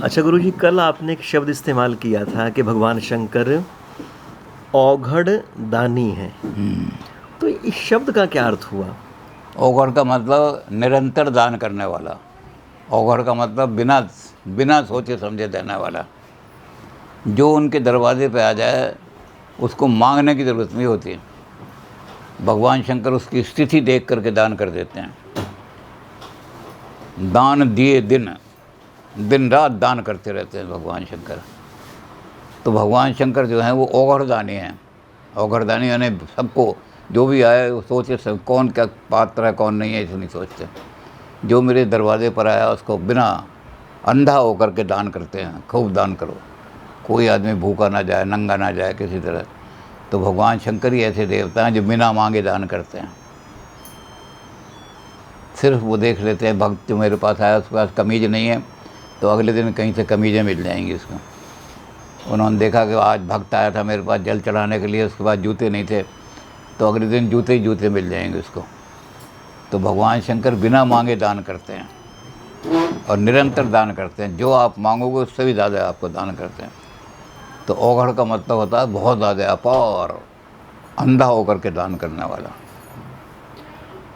अच्छा गुरुजी, कल आपने एक शब्द इस्तेमाल किया था कि भगवान शंकर औघड़ दानी हैं। तो इस शब्द का क्या अर्थ हुआ? औघड़ का मतलब निरंतर दान करने वाला। औघड़ का मतलब बिना बिना सोचे समझे देने वाला। जो उनके दरवाजे पे आ जाए उसको मांगने की ज़रूरत नहीं होती। भगवान शंकर उसकी स्थिति देख करके दान कर देते हैं। दान दिए दिन दिन रात दान करते रहते हैं भगवान शंकर। तो भगवान शंकर जो हैं वो औघड़दानी हैं। औघड़दानी यानी सबको जो भी आए वो सोचे सब कौन क्या पात्र है कौन नहीं है, ऐसे नहीं सोचते। जो मेरे दरवाजे पर आया उसको बिना अंधा होकर के दान करते हैं। खूब दान करो, कोई आदमी भूखा ना जाए, नंगा ना जाए किसी तरह। तो भगवान शंकर ही ऐसे देवता हैं जो बिना मांगे दान करते हैं। सिर्फ वो देख लेते हैं भक्त जो मेरे पास आया उसके पास कमीज नहीं है, तो अगले दिन कहीं से कमीज़ें मिल जाएंगी उसको। उन्होंने देखा कि आज भक्त आया था मेरे पास जल चढ़ाने के लिए, उसके पास जूते नहीं थे, तो अगले दिन जूते ही जूते मिल जाएंगे उसको। तो भगवान शंकर बिना मांगे दान करते हैं और निरंतर दान करते हैं। जो आप मांगोगे उससे भी ज़्यादा आपको दान करते हैं। तो औघड़ का मतलब होता है बहुत ज़्यादा अपार, अंधा होकर के दान करने वाला।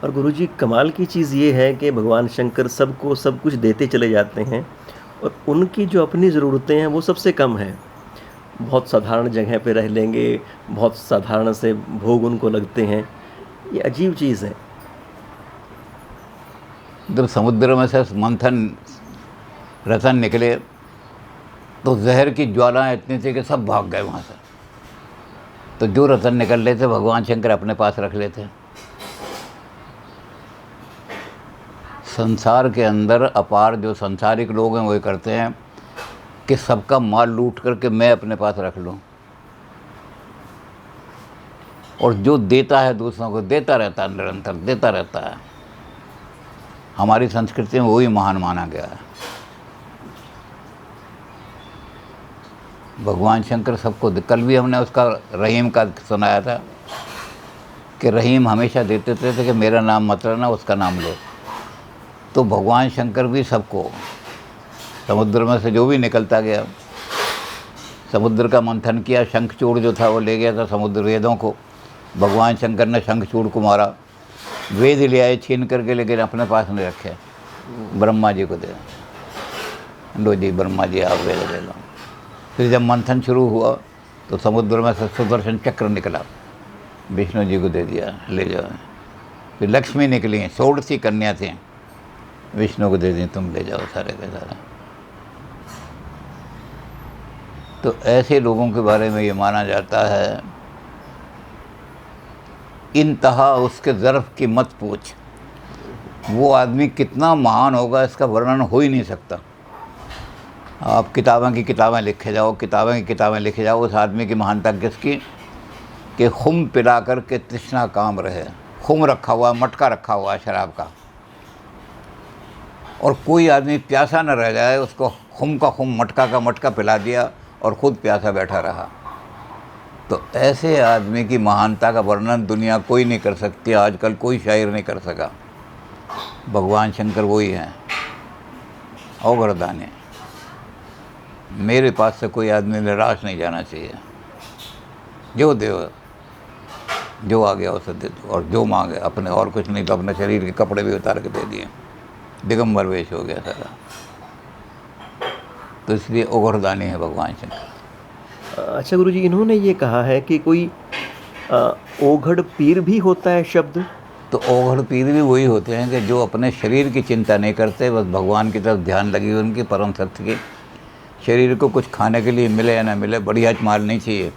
और गुरुजी, कमाल की चीज़ ये है कि भगवान शंकर सबको सब कुछ देते चले जाते हैं और उनकी जो अपनी ज़रूरतें हैं वो सबसे कम हैं। बहुत साधारण जगह पे रह लेंगे, बहुत साधारण से भोग उनको लगते हैं। ये अजीब चीज़ है। जब समुद्र में से मंथन रतन निकले तो जहर की ज्वालाएं इतनी थी कि सब भाग गए वहाँ से। तो जो रतन निकल रहे थे भगवान शंकर अपने पास रख लेते। संसार के अंदर अपार जो संसारिक लोग हैं वो करते हैं कि सबका माल लूट करके मैं अपने पास रख लूँ, और जो देता है दूसरों को देता रहता है, निरंतर देता रहता है। हमारी संस्कृति में वही महान माना गया है। भगवान शंकर सबको कल भी हमने उसका रहीम का सुनाया था कि रहीम हमेशा देते थे कि मेरा नाम मत लेना, उसका नाम लो। तो भगवान शंकर भी सबको समुद्र में से जो भी निकलता गया, समुद्र का मंथन किया, शंखचूड़ जो था वो ले गया था समुद्र वेदों को। भगवान शंकर ने शंखचूड़ को मारा, वेद ले आए छीन करके, लेकिन अपने पास नहीं रखे, ब्रह्मा जी को दे। लो जी ब्रह्मा जी आप वेद ले लो। फिर जब मंथन शुरू हुआ तो समुद्र में से सुदर्शन चक्र निकला, विष्णु जी को दे दिया, ले जाओ। फिर लक्ष्मी निकली, 16 कन्या थी, विष्णु को दे दी, तुम ले जाओ सारे के सारे। तो ऐसे लोगों के बारे में ये माना जाता है, इंतहा उसके ज़र्फ़ की मत पूछ। वो आदमी कितना महान होगा इसका वर्णन हो ही नहीं सकता। आप किताबें की किताबें लिखे जाओ, किताबें की किताबें लिखे जाओ उस आदमी की महानता किसकी कि खुम पिला कर के तृष्णा काम रहे। खुम रखा हुआ, मटका रखा हुआ है शराब का, और कोई आदमी प्यासा न रह जाए, उसको खुम का खुम, मटका का मटका पिला दिया और ख़ुद प्यासा बैठा रहा। तो ऐसे आदमी की महानता का वर्णन दुनिया कोई नहीं कर सकती, आजकल कोई शायर नहीं कर सका। भगवान शंकर वही हैं, औघड़दानी। मेरे पास से कोई आदमी निराश नहीं जाना चाहिए। जो दे, जो आ गया उसे दे दो, और जो मांगे अपने, और कुछ नहीं तो अपने शरीर के कपड़े भी उतार के दे दिए, दिगंबर वेश हो गया सारा। तो इसलिए औघड़दानी है भगवान शंकर। अच्छा गुरुजी, इन्होंने ये कहा है कि कोई औघड़ पीर भी होता है शब्द। तो औघड़ पीर भी वही होते हैं कि जो अपने शरीर की चिंता नहीं करते, बस भगवान की तरफ ध्यान लगी हुई उनकी, परम सत्य की। शरीर को कुछ खाने के लिए मिले या ना मिले, बढ़िया माल नहीं चाहिए,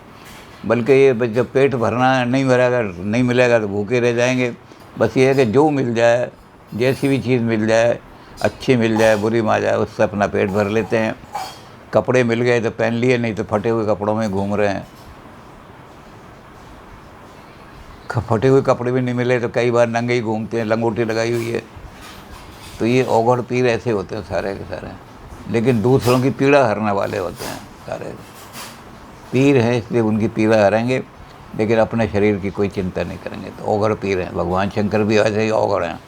बल्कि ये जब पेट भरना नहीं मिलेगा तो भूखे रह जाएंगे। बस ये है कि जो मिल जाए, जैसी भी चीज़ मिल जाए, अच्छी मिल जाए बुरी मिल जाए, उससे अपना पेट भर लेते हैं। कपड़े मिल गए तो पहन लिए, नहीं तो फटे हुए कपड़ों में घूम रहे हैं। फटे हुए कपड़े भी नहीं मिले तो कई बार नंगे ही घूमते हैं, लंगोटी लगाई हुई है। तो ये औघड़ पीर ऐसे होते हैं सारे के सारे, लेकिन दूसरों की पीड़ा हरने वाले होते हैं सारे। पीर हैं इसलिए उनकी पीड़ा हरेंगे, लेकिन अपने शरीर की कोई चिंता नहीं करेंगे। तो औघड़ पीर हैं। भगवान शंकर भी ऐसे ही औघड़ हैं।